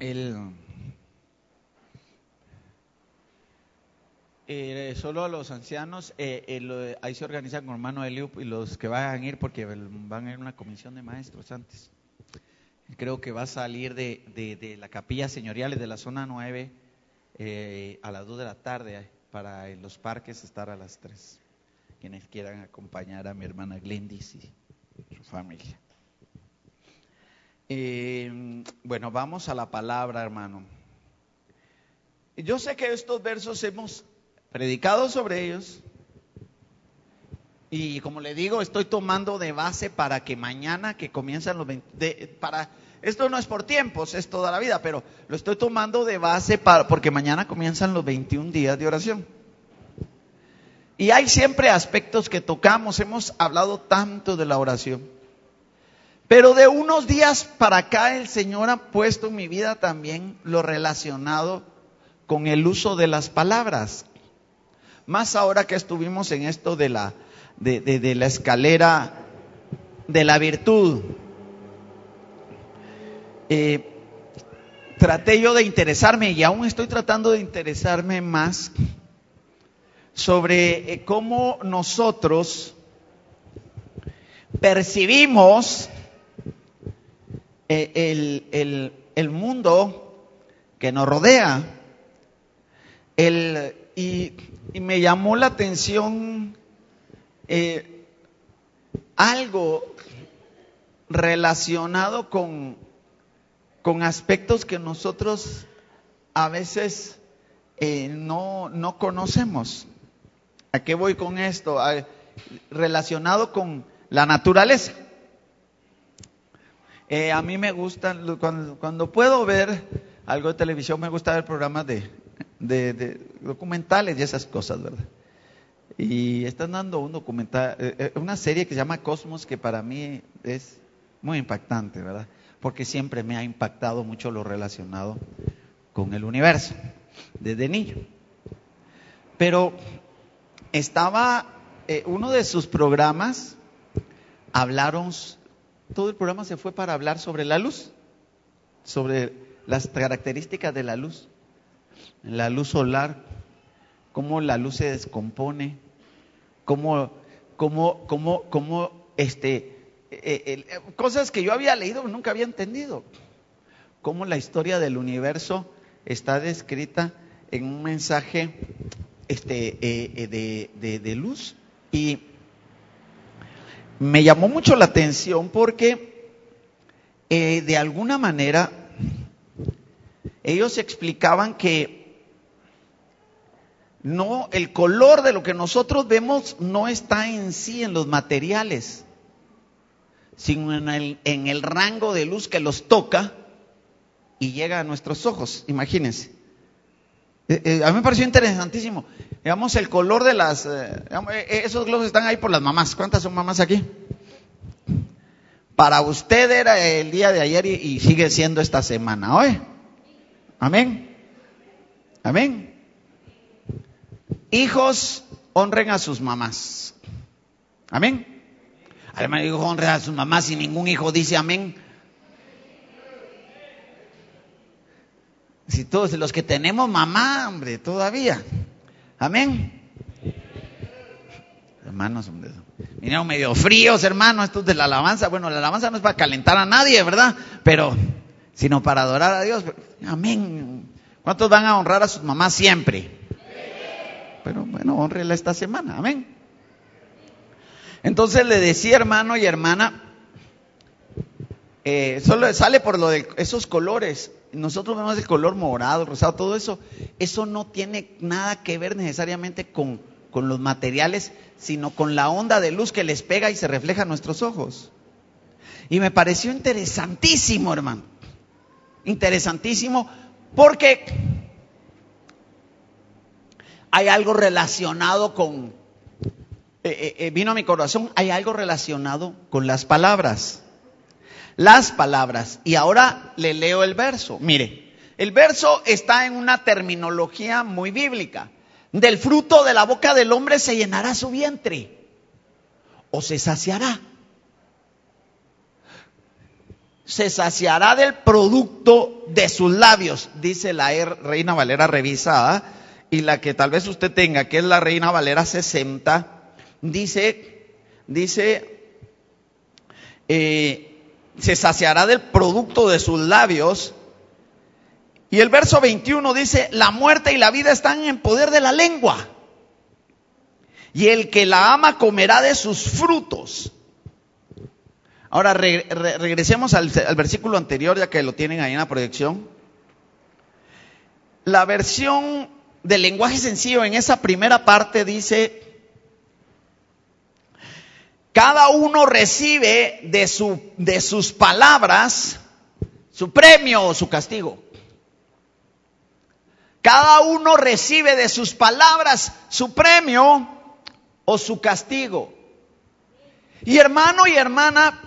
El, Solo a los ancianos, ahí se organizan con hermano Eliud y los que vayan a ir, porque van a ir una comisión de maestros antes. Creo que va a salir de la capilla señoriales de la zona 9 a las 2 de la tarde para en los parques estar a las 3. Quienes quieran acompañar a mi hermana Glendis y su familia. Bueno, vamos a la palabra, hermano. Yo sé que estos versos hemos predicado sobre ellos y, como le digo, estoy tomando de base para que mañana que comienzan los 20, esto no es por tiempos, es toda la vida, pero lo estoy tomando de base porque mañana comienzan los 21 días de oración. Y hay siempre aspectos que tocamos, hemos hablado tanto de la oración, pero de unos días para acá el Señor ha puesto en mi vida también lo relacionado con el uso de las palabras. Más ahora que estuvimos en esto de la escalera de la virtud. Traté yo de interesarme, y aún estoy tratando de interesarme más sobre cómo nosotros percibimos el mundo que nos rodea. Y me llamó la atención algo relacionado con aspectos que nosotros a veces no conocemos. ¿A qué voy con esto? Relacionado con la naturaleza. A mí me gustan, cuando puedo ver algo de televisión, me gusta ver programas de documentales y esas cosas, ¿verdad? Y están dando un documental, una serie que se llama Cosmos, que para mí es muy impactante, ¿verdad? Porque siempre me ha impactado mucho lo relacionado con el universo, desde niño. Pero estaba, uno de sus programas, todo el programa se fue para hablar sobre la luz, sobre las características de la luz solar, cómo la luz se descompone, cosas que yo había leído pero nunca había entendido, cómo la historia del universo está descrita en un mensaje de luz. Y me llamó mucho la atención porque de alguna manera ellos explicaban que no, el color de lo que nosotros vemos no está en sí en los materiales, sino en el rango de luz que los toca y llega a nuestros ojos. Imagínense. A mí me pareció interesantísimo. Digamos, el color de esos globos están ahí por las mamás. ¿Cuántas son mamás aquí? Para usted era el día de ayer y sigue siendo esta semana. ¿Oye? Amén. Amén. Hijos, honren a sus mamás. Amén. Además, digo, honren a sus mamás y ningún hijo dice amén. Si todos los que tenemos mamá, hombre, todavía. Amén. Hermanos, hombre, vinieron medio fríos, hermanos, estos de la alabanza. Bueno, la alabanza no es para calentar a nadie, ¿verdad? Pero, sino para adorar a Dios. Amén. ¿Cuántos van a honrar a sus mamás siempre? Pero bueno, honrela esta semana, amén. Entonces le decía, hermano y hermana, solo sale por lo de esos colores. Nosotros vemos el color morado, rosado, todo eso. Eso no tiene nada que ver necesariamente con los materiales, sino con la onda de luz que les pega y se refleja a nuestros ojos. Y me pareció interesantísimo, hermano. Interesantísimo, porque hay algo relacionado con, vino a mi corazón, hay algo relacionado con las palabras. Las palabras. Y ahora le leo el verso. Mire, el verso está en una terminología muy bíblica. Del fruto de la boca del hombre se llenará su vientre, o se saciará. se saciará del producto de sus labios, dice la Reina Valera revisada, y la que tal vez usted tenga, que es la Reina Valera 60, dice, se saciará del producto de sus labios. Y el verso 21 dice, la muerte y la vida están en poder de la lengua, y el que la ama comerá de sus frutos. Ahora regresemos al versículo anterior, ya que lo tienen ahí en la proyección. La versión del lenguaje sencillo en esa primera parte dice, cada uno recibe de sus palabras su premio o su castigo. Cada uno recibe de sus palabras su premio o su castigo. Y hermano y hermana,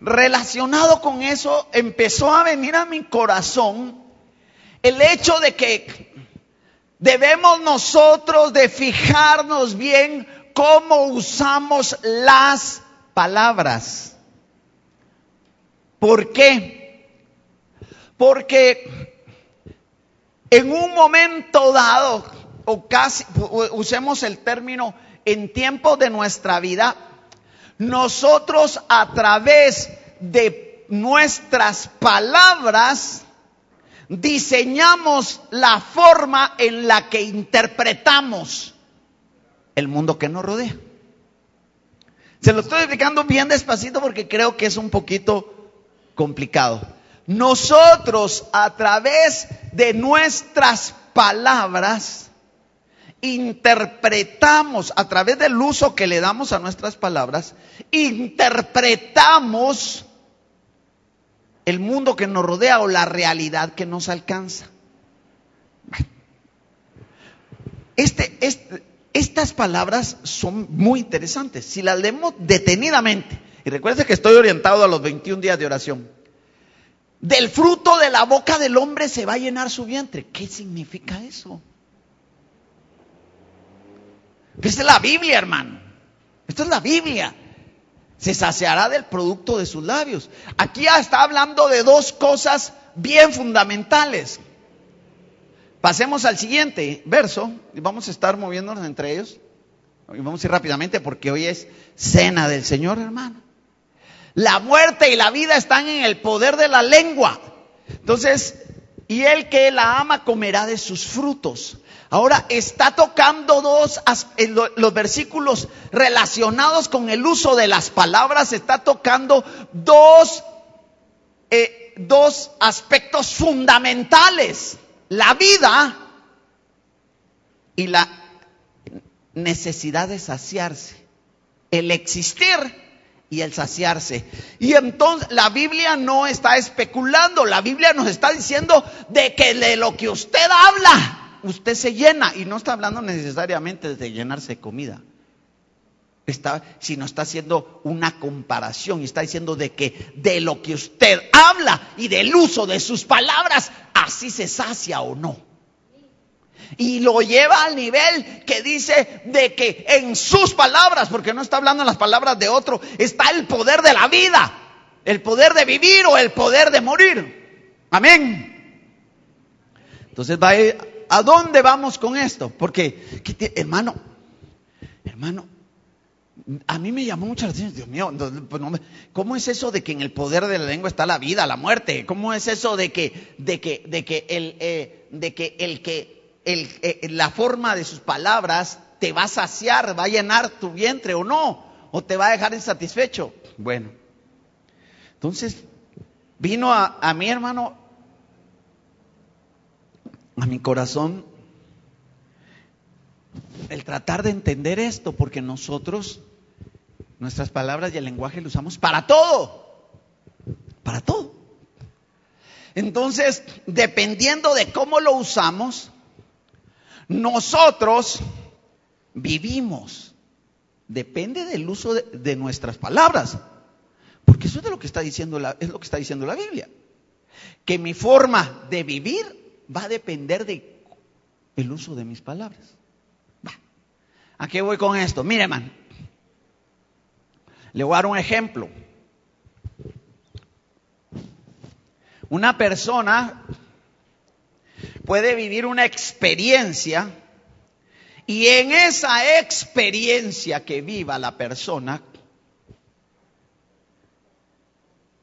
relacionado con eso, empezó a venir a mi corazón el hecho de que debemos nosotros de fijarnos bien cómo usamos las palabras. ¿Por qué? Porque en un momento dado, o casi, usemos el término, en tiempos de nuestra vida, nosotros a través de nuestras palabras diseñamos la forma en la que interpretamos el mundo que nos rodea. Se lo estoy explicando bien despacito porque creo que es un poquito complicado. Nosotros a través de nuestras palabras interpretamos, a través del uso que le damos a nuestras palabras, interpretamos el mundo que nos rodea o la realidad que nos alcanza. Estas palabras son muy interesantes. Si las leemos detenidamente, y recuerden que estoy orientado a los 21 días de oración. Del fruto de la boca del hombre se va a llenar su vientre. ¿Qué significa eso? Esta es la Biblia, hermano. Esta es la Biblia. Se saciará del producto de sus labios. Aquí ya está hablando de dos cosas bien fundamentales. Pasemos al siguiente verso y vamos a estar moviéndonos entre ellos. Y vamos a ir rápidamente porque hoy es cena del Señor, hermano. La muerte y la vida están en el poder de la lengua. Entonces, y el que la ama comerá de sus frutos. Ahora está tocando los versículos relacionados con el uso de las palabras, está tocando dos aspectos fundamentales: la vida y la necesidad de saciarse, el existir y el saciarse. Y entonces la Biblia no está especulando, la Biblia nos está diciendo de que de lo que usted habla, usted se llena. Y no está hablando necesariamente de llenarse de comida, sino está haciendo una comparación y está diciendo de que de lo que usted habla y del uso de sus palabras, así se sacia o no. Y lo lleva al nivel que dice de que en sus palabras, porque no está hablando en las palabras de otro, está el poder de la vida, el poder de vivir o el poder de morir. Amén. Entonces, ¿a dónde vamos con esto? Porque, hermano, a mí me llamó mucho la atención. Dios mío, ¿cómo es eso de que en el poder de la lengua está la vida, la muerte? ¿Cómo es eso de que la forma de sus palabras te va a saciar, va a llenar tu vientre o no? ¿O te va a dejar insatisfecho? Bueno, entonces vino a mi hermano, a mi corazón, el tratar de entender esto, porque nosotros, nuestras palabras y el lenguaje lo usamos para todo. Para todo. Entonces, dependiendo de cómo lo usamos, nosotros vivimos. Depende del uso de nuestras palabras. Porque eso es de lo que está diciendo es lo que está diciendo la Biblia. Que mi forma de vivir va a depender del uso de mis palabras. ¿A qué voy con esto? Mire, hermano, le voy a dar un ejemplo. Una persona puede vivir una experiencia y en esa experiencia que viva la persona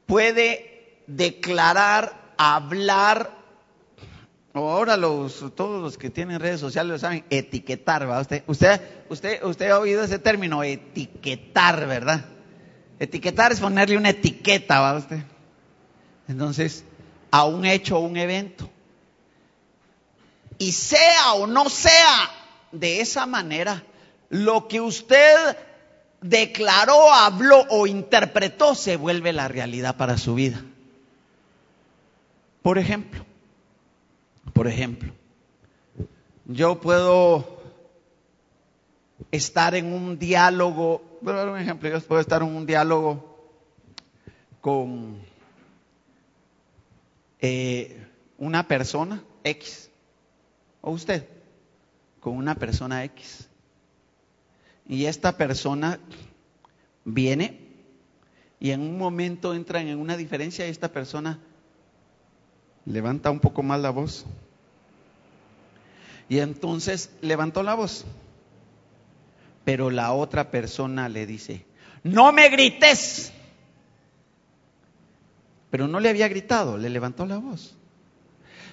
puede declarar, hablar, ahora todos los que tienen redes sociales lo saben, etiquetar, ¿verdad? Usted ha oído ese término, etiquetar, ¿verdad? Etiquetar es ponerle una etiqueta, ¿verdad usted? Entonces, a un hecho o un evento. Y sea o no sea de esa manera, lo que usted declaró, habló o interpretó se vuelve la realidad para su vida. Por ejemplo, yo puedo estar en un diálogo, voy a dar un ejemplo, yo puedo estar en un diálogo con una persona X, o usted, con una persona X. Y esta persona viene y en un momento entran en una diferencia y esta persona levanta un poco más la voz. Y entonces levantó la voz. Pero la otra persona le dice, no me grites. Pero no le había gritado, le levantó la voz.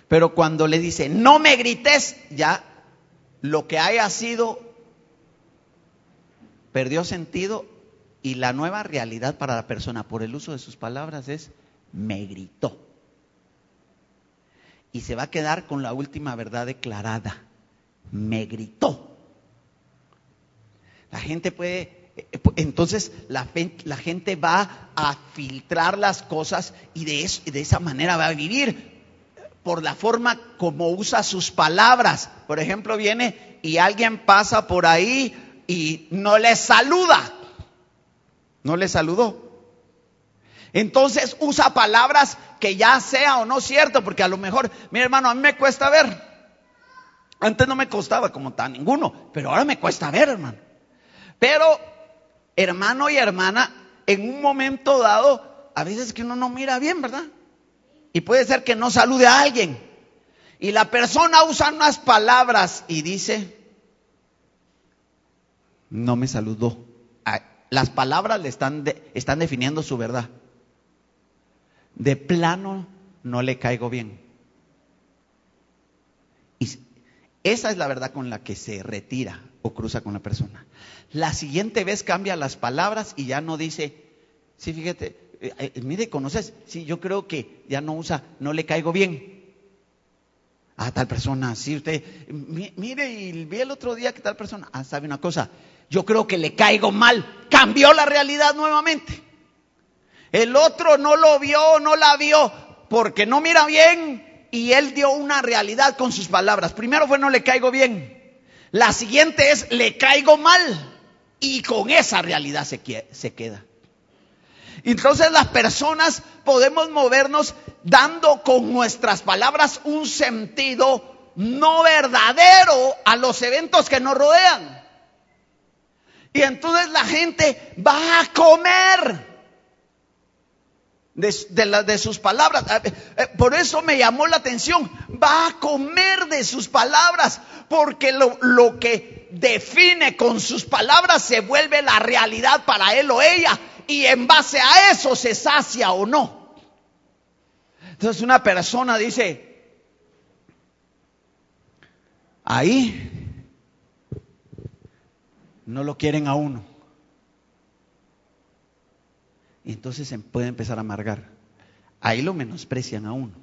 Pero cuando le dice, no me grites, ya lo que haya sido perdió sentido y la nueva realidad para la persona por el uso de sus palabras es, me gritó. Y se va a quedar con la última verdad declarada, me gritó. La gente puede, entonces la gente va a filtrar las cosas y de esa manera va a vivir por la forma como usa sus palabras. Por ejemplo, viene y alguien pasa por ahí y no le saluda, no le saludó. Entonces usa palabras que ya sea o no cierto, porque a lo mejor, mira hermano, a mí me cuesta ver. Antes no me costaba como tan ninguno, pero ahora me cuesta ver, hermano. Pero hermano y hermana, en un momento dado, a veces que uno no mira bien, ¿verdad? Y puede ser que no salude a alguien. Y la persona usa unas palabras y dice, no me saludó. Las palabras le están definiendo su verdad. De plano no le caigo bien. Y esa es la verdad con la que se retira o cruza con la persona. La siguiente vez cambia las palabras y ya no dice, sí, fíjate, mire, ¿conoces? Sí, yo creo que ya no usa, no le caigo bien a tal persona. Sí, usted, mire, y vi el otro día que tal persona, sabe una cosa, yo creo que le caigo mal. Cambió la realidad nuevamente. El otro no lo vio, no la vio, porque no mira bien y él dio una realidad con sus palabras. Primero fue no le caigo bien. La siguiente es le caigo mal. Y con esa realidad se queda. Entonces las personas podemos movernos dando con nuestras palabras un sentido no verdadero a los eventos que nos rodean. Y entonces la gente va a comer de sus palabras. Por eso me llamó la atención. Va a comer de sus palabras, porque lo que define con sus palabras se vuelve la realidad para él o ella, y en base a eso se sacia o no. Entonces una persona dice, ahí no lo quieren a uno. Y entonces se puede empezar a amargar. Ahí lo menosprecian a uno.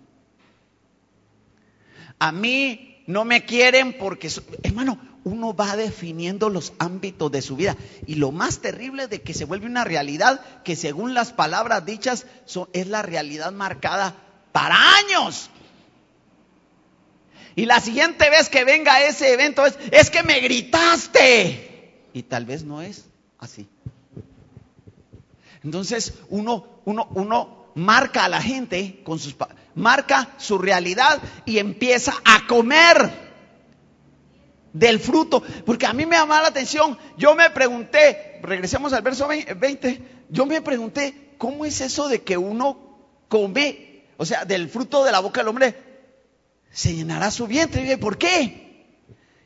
A mí no me quieren porque, hermano, uno va definiendo los ámbitos de su vida. Y lo más terrible de que se vuelve una realidad que según las palabras dichas es la realidad marcada para años. Y la siguiente vez que venga ese evento es que me gritaste. Y tal vez no es así. Entonces uno marca a la gente con marca su realidad y empieza a comer del fruto. Porque a mí me llamaba la atención, yo me pregunté, regresemos al verso 20, yo me pregunté, ¿cómo es eso de que uno come? o sea, del fruto de la boca del hombre se llenará su vientre. ¿Y por qué?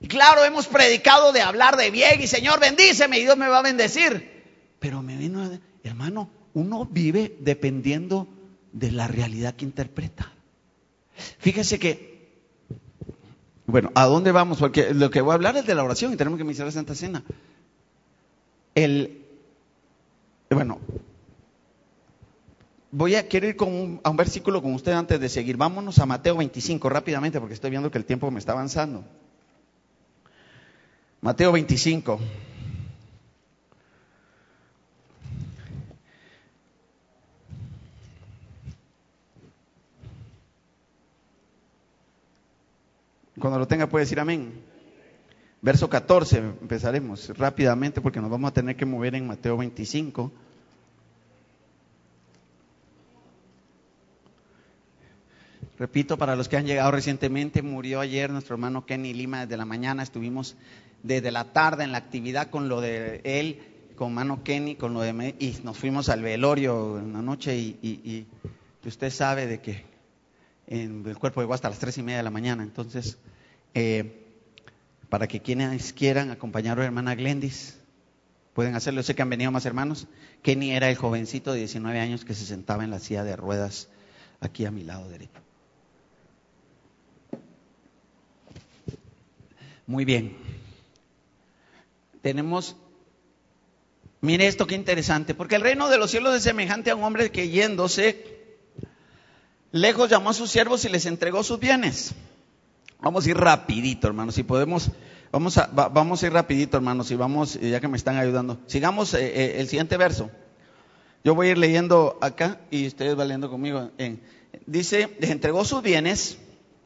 Y claro, hemos predicado de hablar de bien y Señor, bendíceme y Dios me va a bendecir. Pero me vino, hermano, uno vive dependiendo de la realidad que interpreta. Fíjese que, bueno, ¿a dónde vamos? Porque lo que voy a hablar es de la oración y tenemos que iniciar la Santa Cena. Quiero ir a un versículo con usted antes de seguir. Vámonos a Mateo 25 rápidamente porque estoy viendo que el tiempo me está avanzando. Mateo 25. Cuando lo tenga puede decir amén. Verso 14, empezaremos rápidamente porque nos vamos a tener que mover en Mateo 25. Repito, para los que han llegado recientemente, murió ayer nuestro hermano Kenny Lima desde la mañana. Estuvimos desde la tarde en la actividad con lo de él, con hermano Kenny, con lo de y nos fuimos al velorio en la noche y usted sabe de que el cuerpo llegó hasta las 3:30 de la mañana. Entonces, para que quienes quieran acompañar a la hermana Glendis, pueden hacerlo. Yo sé que han venido más hermanos. Kenny era el jovencito de 19 años que se sentaba en la silla de ruedas aquí a mi lado derecho. Muy bien. Mire esto qué interesante, porque el reino de los cielos es semejante a un hombre que yéndose lejos llamó a sus siervos y les entregó sus bienes. Vamos a ir rapidito, hermanos, si podemos, vamos a ir rapidito, hermanos, y vamos, ya que me están ayudando. Sigamos el siguiente verso. Yo voy a ir leyendo acá y ustedes van leyendo conmigo. Dice, les entregó sus bienes,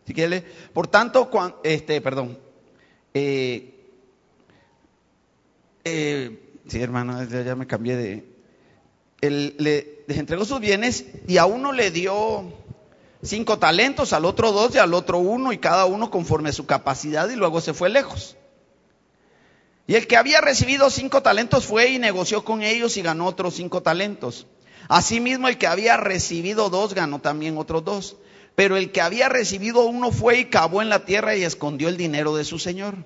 si quiere, por tanto, sí, hermano, ya me cambié les entregó sus bienes y a uno le dio 5 talentos, al otro 2 y al otro 1, y cada uno conforme a su capacidad, y luego se fue lejos. Y el que había recibido 5 talentos fue y negoció con ellos y ganó otros 5 talentos. Asimismo, el que había recibido 2 ganó también otros 2. Pero el que había recibido 1 fue y cavó en la tierra y escondió el dinero de su señor.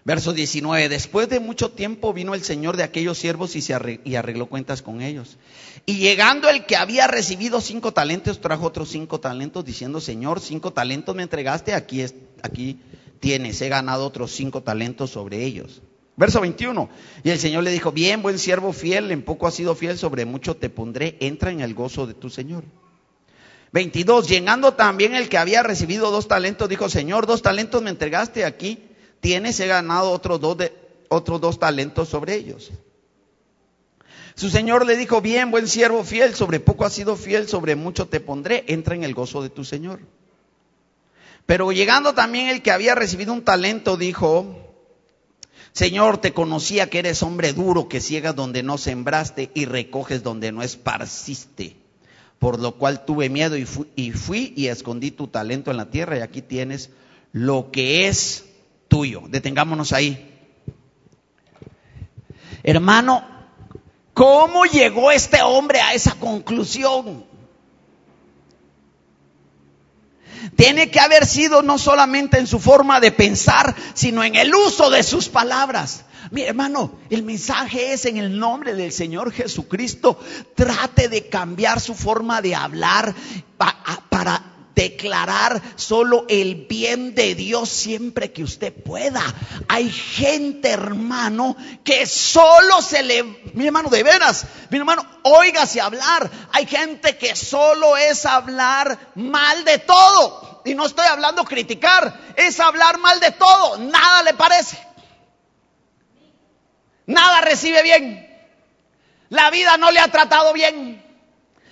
Verso 19, después de mucho tiempo vino el señor de aquellos siervos y arregló cuentas con ellos. Y llegando el que había recibido 5 talentos, trajo otros 5 talentos, diciendo, Señor, 5 talentos me entregaste, aquí tienes, he ganado otros 5 talentos sobre ellos. Verso 21, y el Señor le dijo, bien, buen siervo fiel, en poco has sido fiel, sobre mucho te pondré, entra en el gozo de tu Señor. 22, llegando también el que había recibido 2 talentos, dijo, Señor, 2 talentos me entregaste, aquí tienes, he ganado otros 2 talentos sobre ellos. Su señor le dijo, bien, buen siervo fiel, sobre poco has sido fiel, sobre mucho te pondré, entra en el gozo de tu Señor. Pero llegando también el que había recibido 1 talento, dijo, Señor, te conocía que eres hombre duro, que ciegas donde no sembraste y recoges donde no esparciste. Por lo cual tuve miedo y fui y escondí tu talento en la tierra, y aquí tienes lo que es tuyo. Detengámonos ahí. Hermano, ¿cómo llegó este hombre a esa conclusión? Tiene que haber sido no solamente en su forma de pensar, sino en el uso de sus palabras. Mi hermano, el mensaje es en el nombre del Señor Jesucristo. Trate de cambiar su forma de hablar para declarar solo el bien de Dios siempre que usted pueda. Hay gente, hermano, que solo mi hermano, de veras, mi hermano, óigase hablar. Hay gente que solo es hablar mal de todo. Y no estoy hablando criticar, es hablar mal de todo. Nada le parece. Nada recibe bien. La vida no le ha tratado bien.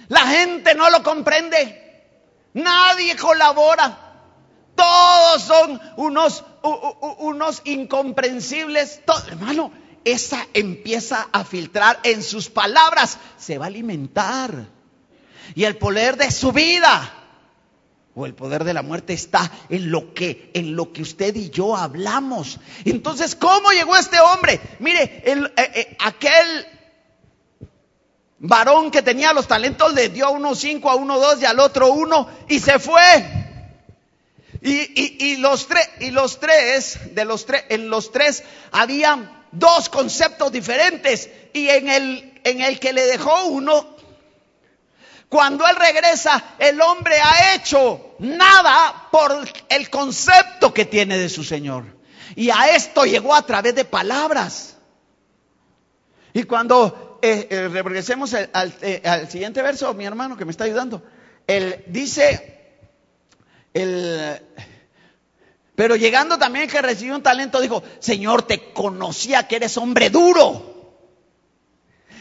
La gente no lo comprende. Nadie colabora. Todos son unos incomprensibles. Hermano, esa empieza a filtrar en sus palabras. Se va a alimentar. Y el poder de su vida o el poder de la muerte está en lo que usted y yo hablamos. Entonces, ¿cómo llegó este hombre? Mire, varón que tenía los talentos le dio a uno 5, a uno 2 y al otro 1 y se fue. En los tres había dos conceptos diferentes, y en el que le dejó uno, cuando él regresa, el hombre ha hecho nada por el concepto que tiene de su Señor, y a esto llegó a través de palabras. Y cuando regresemos al siguiente verso, mi hermano que me está ayudando, él dice: pero llegando también que recibió un talento, dijo: Señor, te conocía que eres hombre duro,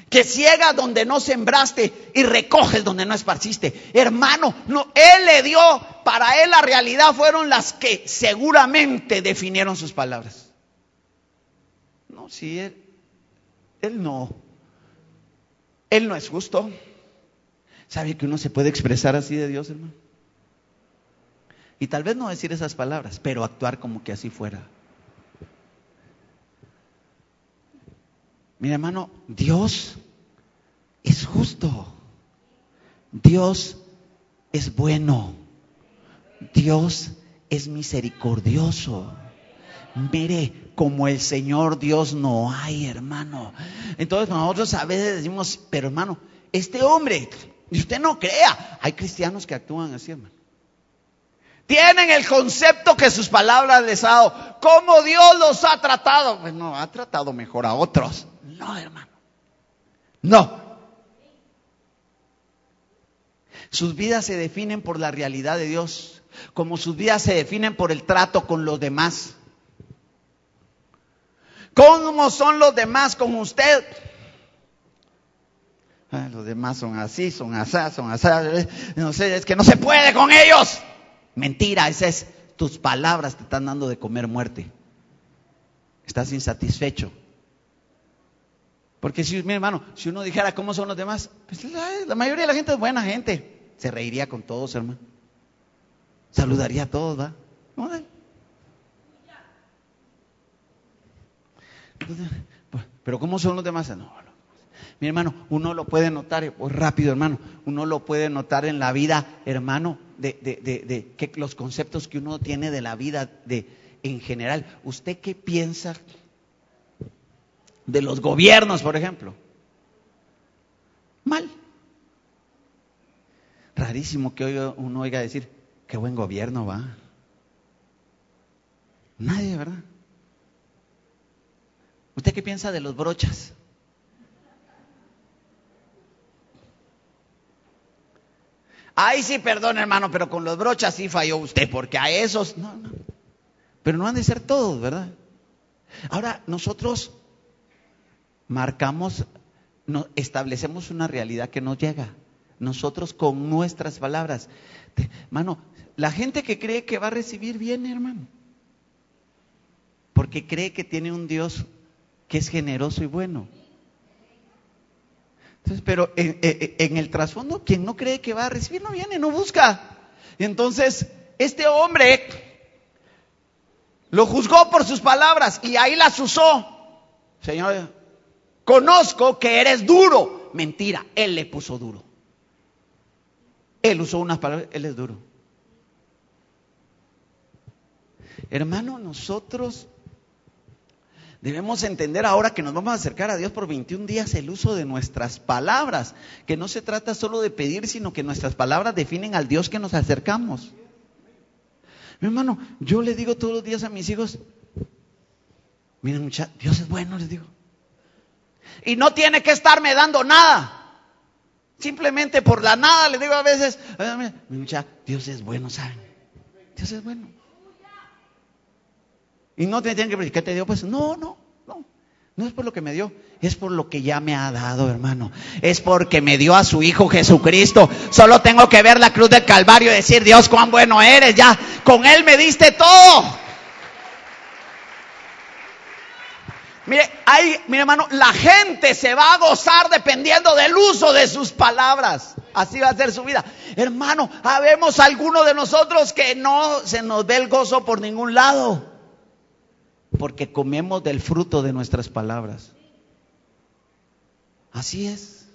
que ciegas donde no sembraste y recoges donde no esparciste. Hermano, no, él le dio, para él la realidad fueron las que seguramente definieron sus palabras. No, si él no es justo. ¿Sabe que uno se puede expresar así de Dios, hermano? Y tal vez no decir esas palabras, pero actuar como que así fuera. Mira, hermano, Dios es justo. Dios es bueno. Dios es misericordioso. Mire, como el Señor Dios no hay, hermano. Entonces nosotros a veces decimos: pero hermano, este hombre, y usted no crea, hay cristianos que actúan así, hermano. Tienen el concepto que sus palabras les ha dado. ¿Cómo Dios los ha tratado? Pues no, ha tratado mejor a otros. No, hermano. No. Sus vidas se definen por la realidad de Dios, como sus vidas se definen por el trato con los demás. ¿Cómo son los demás con usted? Los demás son así, son asá, son asá. No sé, es que no se puede con ellos. Mentira, esas tus palabras te están dando de comer muerte. Estás insatisfecho. Porque si, mi hermano, si uno dijera cómo son los demás, pues la mayoría de la gente es buena gente. Se reiría con todos, hermano. Saludaría a todos, ¿va? ¿No? Pero ¿cómo son los demás? No. Mi hermano, uno lo puede notar, rápido, hermano, uno lo puede notar en la vida, hermano, de que los conceptos que uno tiene de la vida en general. ¿Usted qué piensa de los gobiernos, por ejemplo? Mal. Rarísimo que uno oiga decir: qué buen gobierno va. Nadie, ¿verdad? ¿Usted qué piensa de los brochas? Ay, sí, perdón, hermano, pero con los brochas sí falló usted, porque a esos no. Pero no han de ser todos, ¿verdad? Ahora, nosotros establecemos una realidad que nos llega. Nosotros con nuestras palabras. Hermano, la gente que cree que va a recibir viene, hermano, porque cree que tiene un Dios que es generoso y bueno. Entonces, pero en el trasfondo, quien no cree que va a recibir no viene, no busca. Y entonces, este hombre lo juzgó por sus palabras y ahí las usó. Señor, conozco que eres duro. Mentira, él le puso duro. Él usó unas palabras, él es duro. Hermano, nosotros debemos entender ahora que nos vamos a acercar a Dios por 21 días el uso de nuestras palabras, que no se trata solo de pedir, sino que nuestras palabras definen al Dios que nos acercamos. Mi hermano, yo le digo todos los días a mis hijos: miren, muchachos, Dios es bueno, les digo. Y no tiene que estarme dando nada. Simplemente por la nada les digo a veces: muchachos, Dios es bueno, ¿saben? Dios es bueno. Y no te tienen que decir: ¿qué te dio? Pues no es por lo que me dio, es por lo que ya me ha dado, hermano. Es porque me dio a su Hijo Jesucristo. Solo tengo que ver la cruz del Calvario y decir: Dios, cuán bueno eres, ya con Él me diste todo. Mire, hermano, la gente se va a gozar dependiendo del uso de sus palabras. Así va a ser su vida. Hermano, habemos algunos de nosotros que no se nos ve el gozo por ningún lado, porque comemos del fruto de nuestras palabras. Así es.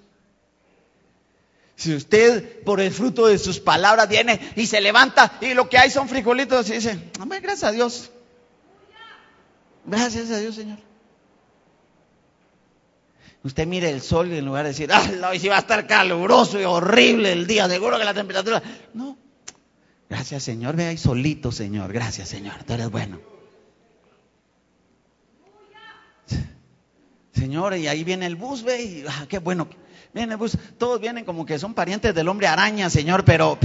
Si usted por el fruto de sus palabras viene y se levanta y lo que hay son frijolitos y dice, amén, gracias a Dios. Gracias a Dios, Señor. Usted mire el sol y en lugar de decir, hoy sí va a estar caluroso y horrible el día, seguro que la temperatura. No. Gracias, Señor. Ve ahí solito, Señor. Gracias, Señor. Tú eres bueno. Señor, y ahí viene el bus, ve, y qué bueno. Viene el bus. Todos vienen como que son parientes del hombre araña, Señor, pero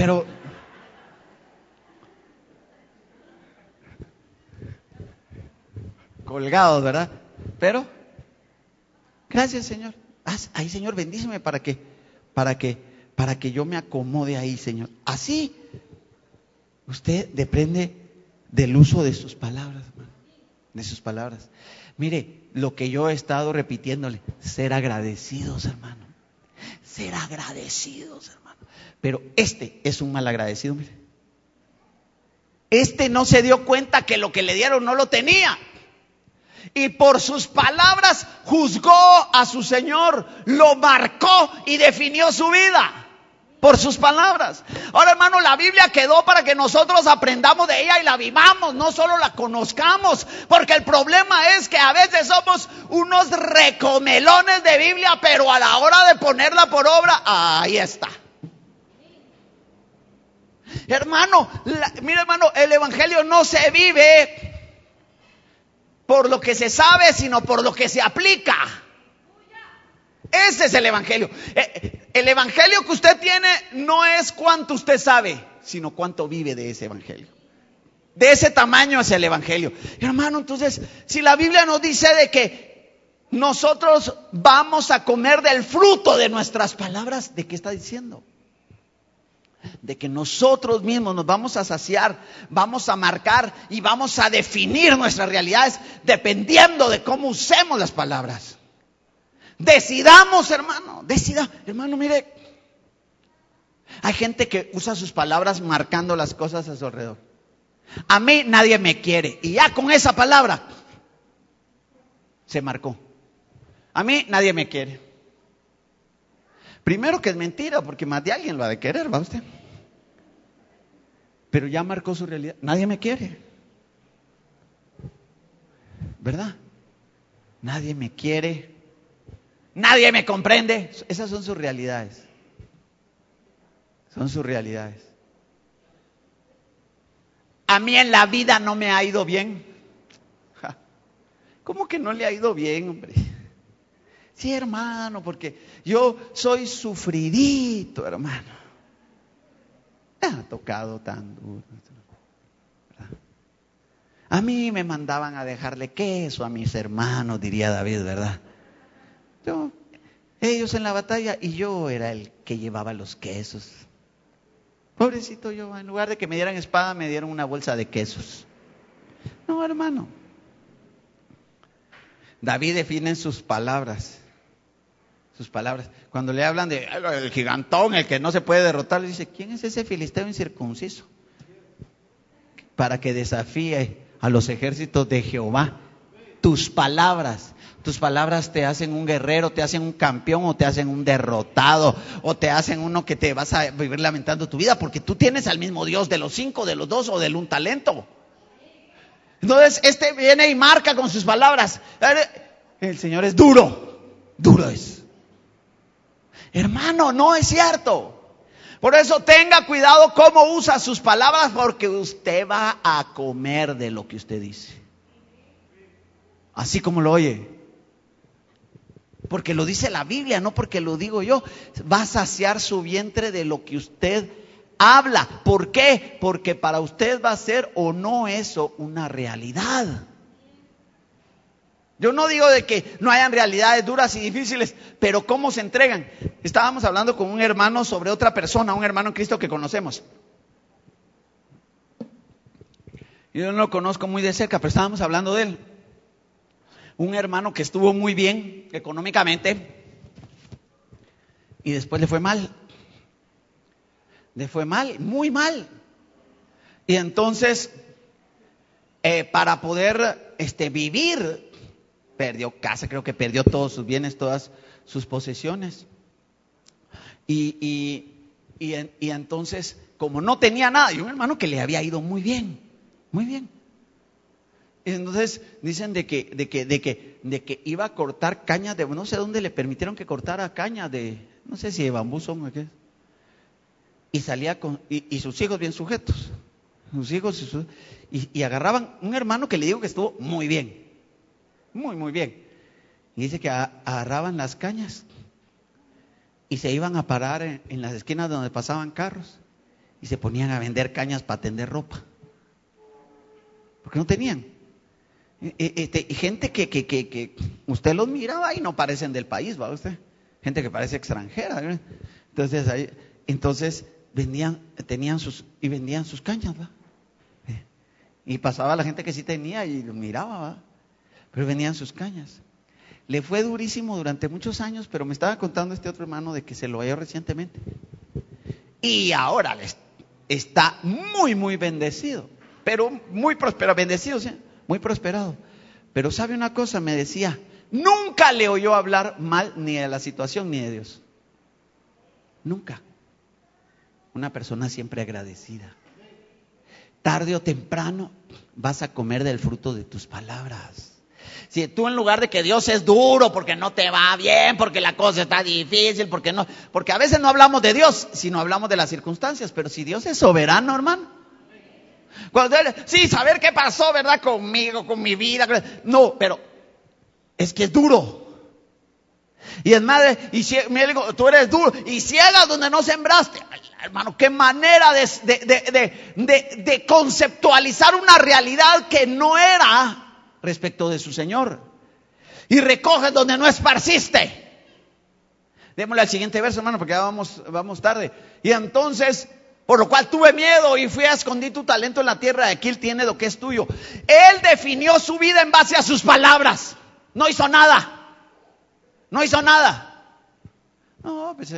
colgados, ¿verdad? Pero, gracias, Señor. Ahí, Señor, bendíceme para que yo me acomode ahí, Señor. Así, usted depende del uso de sus palabras, hermano. De sus palabras. Mire, lo que yo he estado repitiéndole, ser agradecidos, hermano. Ser agradecidos, hermano. Pero este es un mal agradecido, mire. Este no se dio cuenta que lo que le dieron no lo tenía. Y por sus palabras juzgó a su Señor, lo marcó y definió su vida. Por sus palabras. Ahora, hermano, la Biblia quedó para que nosotros aprendamos de ella y la vivamos, no solo la conozcamos. Porque el problema es que a veces somos unos recomelones de Biblia, pero a la hora de ponerla por obra, ahí está. Hermano, mire, hermano, el evangelio no se vive por lo que se sabe, sino por lo que se aplica. Ese es el evangelio. El evangelio que usted tiene no es cuánto usted sabe, sino cuánto vive de ese evangelio. De ese tamaño es el evangelio. Hermano, entonces, si la Biblia nos dice de que nosotros vamos a comer del fruto de nuestras palabras, ¿de qué está diciendo? De que nosotros mismos nos vamos a saciar, vamos a marcar y vamos a definir nuestras realidades dependiendo de cómo usemos las palabras. Decidamos, hermano, hermano, mire, hay gente que usa sus palabras marcando las cosas a su alrededor. A mí nadie me quiere, y ya con esa palabra se marcó. A mí nadie me quiere. Primero que es mentira, porque más de alguien lo ha de querer, ¿va usted? Pero ya marcó su realidad. Nadie me quiere, ¿verdad? Nadie me quiere. Nadie me comprende. Esas son sus realidades. Son sus realidades. A mí en la vida no me ha ido bien. ¿Cómo que no le ha ido bien, hombre? Sí, hermano, porque yo soy sufridito, hermano. Me ha tocado tan duro. ¿Verdad? A mí me mandaban a dejarle queso a mis hermanos, diría David, ¿verdad? Ellos en la batalla y yo era el que llevaba los quesos. Pobrecito yo, en lugar de que me dieran espada, me dieron una bolsa de quesos. No, hermano. David define sus palabras. Sus palabras. Cuando le hablan de el gigantón, el que no se puede derrotar, le dice, ¿quién es ese filisteo incircunciso? Para que desafíe a los ejércitos de Jehová. Tus palabras te hacen un guerrero, te hacen un campeón o te hacen un derrotado o te hacen uno que te vas a vivir lamentando tu vida porque tú tienes al mismo Dios de los 5, de los 2 o del un talento. Entonces este viene y marca con sus palabras. El Señor es duro es. Hermano, no es cierto. Por eso tenga cuidado cómo usa sus palabras porque usted va a comer de lo que usted dice. Así como lo oye. Porque lo dice la Biblia, no porque lo digo yo. Va a saciar su vientre de lo que usted habla. ¿Por qué? Porque para usted va a ser o no eso una realidad. Yo no digo de que no hayan realidades duras y difíciles, pero ¿cómo se entregan? Estábamos hablando con un hermano sobre otra persona, un hermano en Cristo que conocemos. Yo no lo conozco muy de cerca, pero estábamos hablando de él. Un hermano que estuvo muy bien económicamente y después le fue mal. Le fue mal, muy mal. Y entonces, para poder vivir, perdió casa, creo que perdió todos sus bienes, todas sus posesiones. Y entonces, como no tenía nada, y un hermano que le había ido muy bien, muy bien. Y entonces dicen de que iba a cortar cañas de, no sé dónde le permitieron que cortara cañas de, no sé si de bambú son o qué. Y salía con, y sus hijos bien sujetos, sus hijos, y agarraban un hermano que le digo que estuvo muy bien, muy bien. Y dice que agarraban las cañas y se iban a parar en las esquinas donde pasaban carros y se ponían a vender cañas para tender ropa, porque no tenían. Y gente que usted los miraba y no parecen del país, ¿va usted? Gente que parece extranjera, ¿verdad? Entonces vendían sus cañas, ¿va? Y pasaba la gente que sí tenía y los miraba, ¿va? Pero vendían sus cañas. Le fue durísimo durante muchos años, pero me estaba contando este otro hermano de que se lo halló recientemente. Y ahora está muy bendecido, pero muy próspero, bendecido, ¿sí? Muy prosperado. Pero sabe una cosa, me decía, nunca le oyó hablar mal ni de la situación ni de Dios. Nunca. Una persona siempre agradecida. Tarde o temprano vas a comer del fruto de tus palabras. Si tú, en lugar de que Dios es duro porque no te va bien, porque la cosa está difícil, porque a veces no hablamos de Dios, sino hablamos de las circunstancias. Pero si Dios es soberano, hermano, cuando sí, saber qué pasó, ¿verdad? Conmigo, con mi vida. No, pero es que es duro. Y es madre, me digo, tú eres duro y ciegas donde no sembraste. Ay, hermano, qué manera de conceptualizar una realidad que no era respecto de su Señor. Y recoges donde no esparciste. Démosle al siguiente verso, hermano, porque ya vamos tarde. Y entonces, por lo cual tuve miedo y fui a esconder tu talento en la tierra de aquí, él tiene lo que es tuyo. Él definió su vida en base a sus palabras. No hizo nada. No, pues